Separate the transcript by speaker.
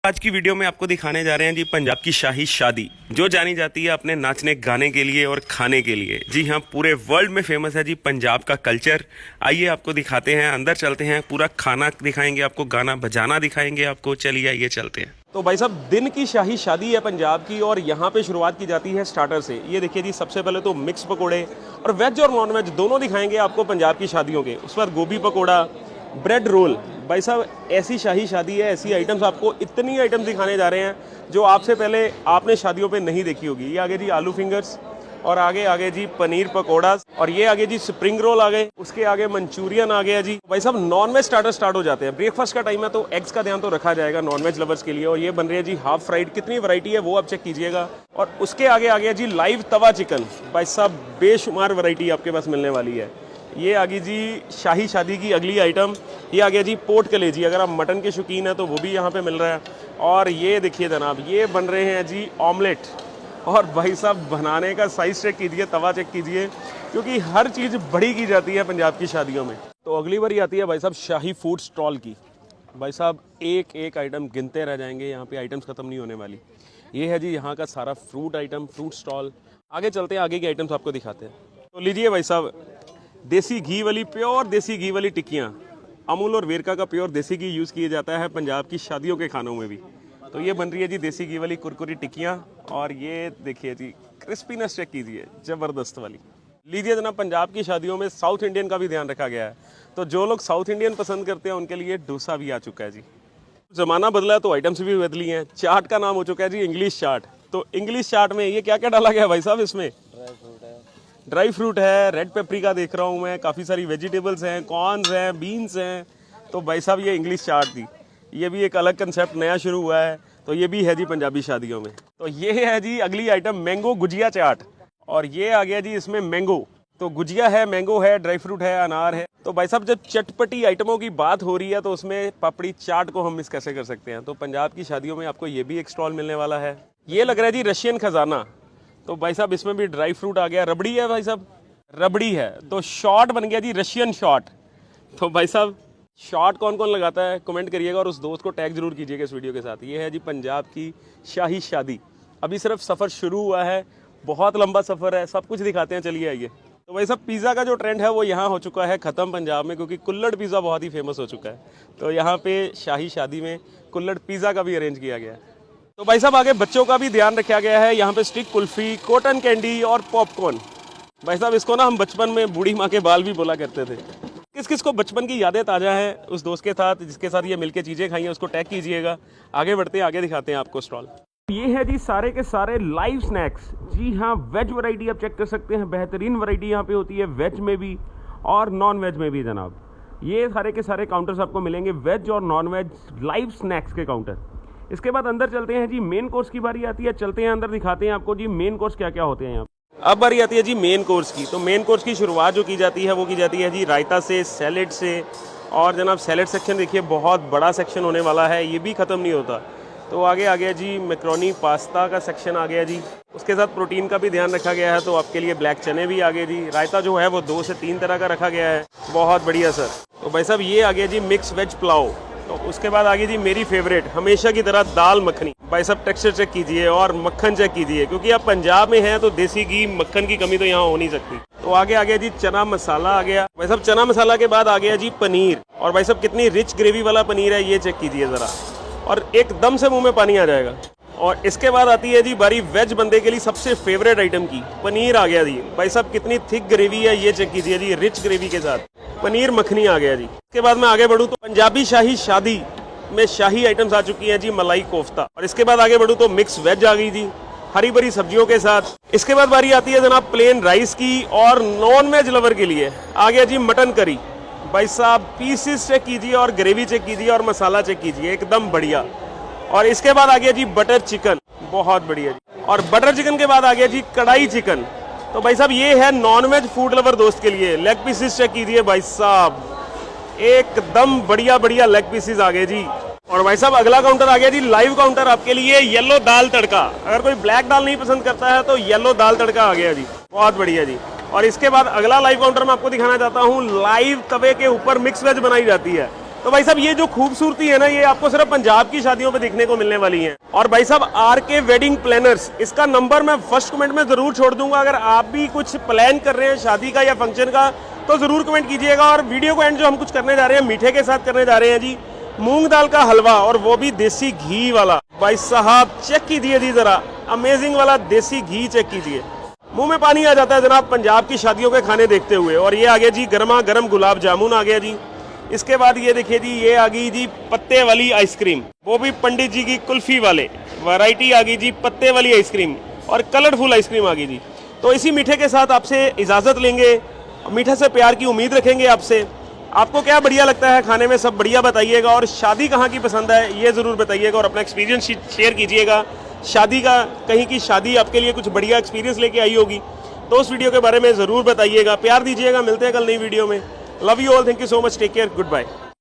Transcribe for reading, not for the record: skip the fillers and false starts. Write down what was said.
Speaker 1: आज की वीडियो में आपको दिखाने जा रहे हैं जी पंजाब की शाही शादी, जो जानी जाती है अपने नाचने गाने के लिए और खाने के लिए। जी हाँ, पूरे वर्ल्ड में फेमस है जी पंजाब का कल्चर। आइए आपको दिखाते हैं, अंदर चलते हैं, पूरा खाना दिखाएंगे आपको, गाना बजाना दिखाएंगे आपको। चलिए आइए चलते हैं। तो भाई साहब, दिन की शाही शादी है पंजाब की और यहाँ पे शुरुआत की जाती है स्टार्टर से। ये देखिए जी, सबसे पहले तो मिक्स पकोड़े और वेज और नॉन वेज दोनों दिखाएंगे आपको पंजाब की शादियों के। उसके बाद गोभी पकोड़ा, ब्रेड रोल। भाई साहब, ऐसी शाही शादी है, ऐसी आइटम्स, आपको इतनी आइटम्स दिखाने जा रहे हैं जो आपसे पहले आपने शादियों पे नहीं देखी होगी। ये आगे जी आलू फिंगर्स, और आगे जी पनीर पकोड़ा, और ये आगे जी स्प्रिंग रोल आ गए, उसके आगे मंचूरियन आ गया जी। भाई साहब, नॉन वेज स्टार्टर स्टार्ट हो जाते हैं। ब्रेकफास्ट का टाइम है तो एग्स का ध्यान तो रखा जाएगा नॉन वेज लवर्स के लिए। और ये बन रही है जी हाफ फ्राइड, कितनी वैरायटी है वो आप चेक कीजिएगा। और उसके आगे आ गया जी लाइव तवा चिकन। भाई साहब, बेशुमार वैरायटी आपके पास मिलने वाली है। ये आ गई जी शाही शादी की अगली आइटम। ये आ गया जी पोर्क कलेजी, अगर आप मटन के शौकीन हैं तो वो भी यहाँ पे मिल रहा है। और ये देखिए जनाब, ये बन रहे हैं जी ऑमलेट। और भाई साहब, बनाने का साइज चेक कीजिए, तवा चेक कीजिए, क्योंकि हर चीज़ बड़ी की जाती है पंजाब की शादियों में। तो अगली बारी आती है भाई साहब शाही फूड स्टॉल की। भाई साहब, एक एक आइटम गिनते रह जाएंगे, यहाँ पे आइटम्स ख़त्म नहीं होने वाली। ये है जी यहाँ का सारा फ्रूट आइटम, फ्रूट स्टॉल। आगे चलते हैं, आगे की आइटम्स आपको दिखाते हैं। तो लीजिए भाई साहब, देसी घी वाली, प्योर देसी घी वाली टिक्कियाँ। अमूल और वेरका का प्योर देसी घी यूज़ किया जाता है पंजाब की शादियों के खानों में भी। तो ये बन रही है जी देसी घी वाली कुरकुरी टिक्कियाँ। और ये देखिए जी, क्रिस्पीनेस चेक कीजिए, ज़बरदस्त वाली। लीजिए जनाब, पंजाब की शादियों में साउथ इंडियन का भी ध्यान रखा गया है। तो जो लोग साउथ इंडियन पसंद करते हैं उनके लिए डोसा भी आ चुका है जी। ज़माना बदला तो आइटम्स भी बदली हैं। चाट का नाम हो चुका है जी इंग्लिश चाट। तो इंग्लिश चाट में ये क्या क्या डाला गया भाई साहब? इसमें ड्राई फ्रूट है, रेड पेपरिका देख रहा हूँ मैं, काफ़ी सारी वेजिटेबल्स हैं, कॉर्न्स हैं, बीन्स हैं। तो भाई साहब, ये इंग्लिश चाट थी। ये भी एक अलग कंसेप्ट नया शुरू हुआ है, तो ये भी है जी पंजाबी शादियों में। तो ये है जी अगली आइटम, मैंगो गुजिया चाट। और ये आ गया जी इसमें मैंगो। तो गुजिया है, मैंगो है, ड्राई फ्रूट है, अनार है। तो भाई साहब, जब चटपटी आइटमों की बात हो रही है तो उसमें पापड़ी चाट को हम मिस कैसे कर सकते हैं। तो पंजाब की शादियों में आपको ये भी एक स्टॉल मिलने वाला है। ये लग रहा है जी रशियन खजाना। तो भाई साहब, इसमें भी ड्राई फ्रूट आ गया, रबड़ी है भाई साहब, रबड़ी है। तो शॉट बन गया जी रशियन शॉट। तो भाई साहब, शॉट कौन कौन लगाता है कमेंट करिएगा, और उस दोस्त को टैग जरूर कीजिएगा इस वीडियो के साथ। ये है जी पंजाब की शाही शादी। अभी सिर्फ सफ़र शुरू हुआ है, बहुत लंबा सफ़र है, सब कुछ दिखाते हैं, चलिए आइए। तो भाई साहब, पिज़्ज़ा का जो ट्रेंड है वो यहाँ हो चुका है ख़त्म पंजाब में, क्योंकि कुल्हड़ पिज़्ज़ा बहुत ही फेमस हो चुका है। तो यहाँ पे शाही शादी में कुल्हड़ पिज़्ज़ा का भी अरेंज किया गया है। तो भाई साहब, आगे बच्चों का भी ध्यान रखा गया है। यहाँ पे स्टिक कुल्फ़ी, कॉटन कैंडी और पॉपकॉर्न। भाई साहब, इसको ना हम बचपन में बूढ़ी माँ के बाल भी बोला करते थे। किस किस को बचपन की यादें ताज़ा हैं उस दोस्त के साथ जिसके साथ ये मिलके चीज़ें खाई हैं, उसको टैग कीजिएगा। आगे बढ़ते हैं, आगे दिखाते हैं आपको स्टॉल। ये है जी सारे के सारे लाइव स्नैक्स। जी हाँ, वेज वैरायटी आप चेक कर सकते हैं, बेहतरीन वैरायटी यहाँ पे होती है वेज में भी और नॉन वेज में भी जनाब। ये सारे के सारे काउंटर्स आपको मिलेंगे, वेज और नॉन वेज लाइव स्नैक्स के काउंटर। इसके बाद अंदर चलते हैं जी, मेन कोर्स की बारी आती है। चलते हैं अंदर, दिखाते हैं आपको जी मेन कोर्स क्या क्या होते हैं यहाँ। अब बारी आती है जी मेन कोर्स की। तो मेन कोर्स की शुरुआत जो की जाती है वो की जाती है जी रायता से, सैलेड से। और जनाब, सैलेड सेक्शन देखिए, बहुत बड़ा सेक्शन होने वाला है, ये भी ख़त्म नहीं होता। तो आगे आ गया जी मैक्रोनी पास्ता का सेक्शन आ गया जी। उसके साथ प्रोटीन का भी ध्यान रखा गया है, तो आपके लिए ब्लैक चने भी आ गए जी। रायता जो है वो 2 से 3 तरह का रखा गया है, बहुत बढ़िया सर। तो भाई साहब, ये आ गया जी मिक्स वेज पुलाव। तो उसके बाद आ गई जी मेरी फेवरेट हमेशा की तरह दाल मखनी। भाई साहब, टेक्सचर चेक कीजिए और मक्खन चेक कीजिए, क्योंकि आप पंजाब में हैं तो देसी घी मक्खन की कमी तो यहाँ हो नहीं सकती। तो आगे आ गया जी चना मसाला आ गया। भाई साहब, चना मसाला के बाद आ गया जी पनीर। और भाई साहब, कितनी रिच ग्रेवी वाला पनीर है, ये चेक कीजिए ज़रा, और एकदम से मुंह में पानी आ जाएगा। और इसके बाद आती है जी बारी वेज बंदे के लिए सबसे फेवरेट आइटम की, पनीर आ गया जी। भाई साहब, कितनी थिक ग्रेवी है, ये चेक कीजिए जी, रिच ग्रेवी के साथ पनीर मखनी आ गया जी। इसके बाद मैं आगे बढ़ूँ तो पंजाबी शाही शादी में शाही आइटम्स आ चुकी हैं जी, मलाई कोफ्ता। और इसके बाद आगे बढ़ूँ तो मिक्स वेज आ गई जी, हरी भरी सब्जियों के साथ। इसके बाद बारी आती है जनाब प्लेन राइस की, और नॉन वेज लवर के लिए आ गया जी मटन करी। भाई साहब, पीसेस चेक कीजिए और ग्रेवी चेक कीजिए और मसाला चेक कीजिए, एकदम बढ़िया। और इसके बाद आ गया जी बटर चिकन, बहुत बढ़िया जी। और बटर चिकन के बाद आ गया जी कढ़ाई चिकन। तो भाई साहब, ये है नॉन वेज फूड लवर दोस्त के लिए। लेग पीसेस चेक कीजिए भाई साहब, एकदम बढ़िया बढ़िया लेग पीसेस आ गए जी। और भाई साहब, अगला काउंटर आ गया जी लाइव काउंटर आपके लिए, येलो दाल तड़का। अगर कोई ब्लैक दाल नहीं पसंद करता है तो येलो दाल तड़का आ गया जी, बहुत बढ़िया जी। और इसके बाद अगला लाइव काउंटर मैं आपको दिखाना चाहता हूँ, लाइव तवे के ऊपर मिक्स वेज बनाई जाती है।
Speaker 2: तो भाई साहब ये जो खूबसूरती है ना, ये आपको सिर्फ पंजाब की शादियों पे देखने को मिलने वाली है। और भाई साहब RK वेडिंग प्लानर्स, इसका नंबर मैं फर्स्ट कमेंट में जरूर छोड़ दूंगा। अगर आप भी कुछ प्लान कर रहे हैं शादी का या फंक्शन का तो जरूर कमेंट कीजिएगा। और वीडियो को एंड जो हम कुछ करने जा रहे हैं मीठे के साथ करने जा रहे हैं जी, मूंग दाल का हलवा, और वो भी देसी घी वाला। भाई साहब चेक कीजिए जी जरा, अमेजिंग वाला देसी घी चेक कीजिए, मुंह में पानी आ जाता है जनाब पंजाब की शादियों के खाने देखते हुए। और ये आ गया जी गर्मा गर्म गुलाब जामुन आ गया जी। इसके बाद ये देखिए जी, ये आ गई जी पत्ते वाली आइसक्रीम, वो भी पंडित जी की कुल्फी वाले वैरायटी आ गई जी, पत्ते वाली आइसक्रीम और कलरफुल आइसक्रीम आ गई जी। तो इसी मीठे के साथ आपसे इजाज़त लेंगे, मीठे से प्यार की उम्मीद रखेंगे आपसे। आपको क्या बढ़िया लगता है खाने में, सब बढ़िया बताइएगा। और शादी कहाँ की पसंद है ये ज़रूर बताइएगा और अपना एक्सपीरियंस शेयर कीजिएगा। शादी का, कहीं की शादी आपके लिए कुछ बढ़िया एक्सपीरियंस लेके आई होगी तो उस वीडियो के बारे में ज़रूर बताइएगा। प्यार दीजिएगा, मिलते हैं कल नई वीडियो में। Love you all, thank you so much, take care, good bye.